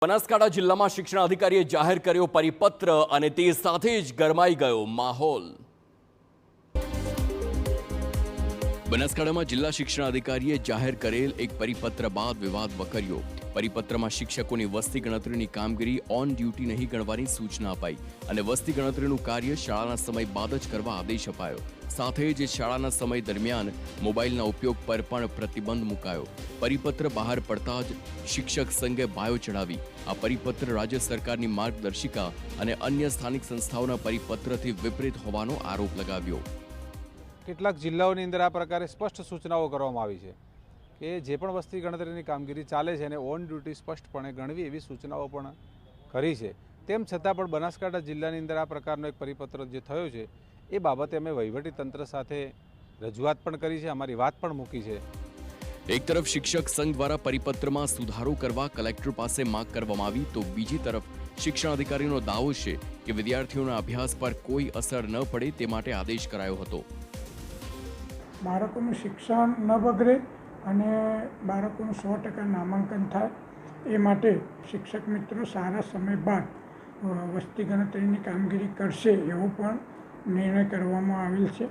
બનાસકાંઠા જિલ્લામાં શિક્ષણ અધિકારીએ જાહેર કર્યો પરિપત્ર અને તે સાથે જ ગરમાઈ ગયો માહોલ। બનાસકાંઠામાં જિલ્લા શિક્ષણ અધિકારીએ જાહેર કરેલ એક પરિપત્ર બાદ વિવાદ વકર્યો। પરિપત્રમાં શિક્ષકોની વસ્તી ગણતરીની કામગીરી ઓન ડ્યુટી નહીં ગણવાની સૂચના અપાઈ અને વસ્તી ગણતરીનું કાર્ય શાળાના સમય બાદ જ કરવા આદેશ અપાયો। સાથે જ શાળાના સમય દરમિયાન મોબાઈલના ઉપયોગ પર પણ પ્રતિબંધ મુકાયો। પરિપત્ર બહાર પડતા જ શિક્ષક સંઘે બાયો ચડાવી આ પરિપત્ર રાજ્ય સરકારની માર્ગદર્શિકા અને અન્ય સ્થાનિક સંસ્થાઓના પરિપત્રથી વિપરીત હોવાનો આરોપ લગાવ્યો। કેટલાક જિલ્લાઓની અંદર આ પ્રકારે સ્પષ્ટ સૂચનાઓ કરવામાં આવી છે કે જે પણ વસ્તી ગણતરીની કામગીરી ચાલે છે એને ઓન ડ્યુટી સ્પષ્ટપણે ગણવી એવી સૂચનાઓ પણ કરી છે। તેમ છતાં પણ બનાસકાંઠા જિલ્લાની અંદર આ પ્રકારનો એક પરિપત્ર જે થયો છે એ બાબતે અમે વહીવટી તંત્ર સાથે રજૂઆત પણ કરી છે, અમારી વાત પણ મૂકી છે। એક તરફ શિક્ષક સંઘ દ્વારા પરિપત્રમાં સુધારો કરવા કલેક્ટર પાસે માંગ કરવામાં આવી તો બીજી તરફ શિક્ષણ અધિકારીનો દાવો છે કે વિદ્યાર્થીઓના અભ્યાસ પર કોઈ અસર ન પડે તે માટે આદેશ કરાયો હતો। બાળકોનું શિક્ષણ ન બગડે અને બાળકોનું 100% નામાંકન થાય એ માટે શિક્ષક મિત્રો સારા સમય બાદ વસ્તી ગણતરીની કામગીરી કરશે એવો પણ નિર્ણય કરવામાં આવેલ છે।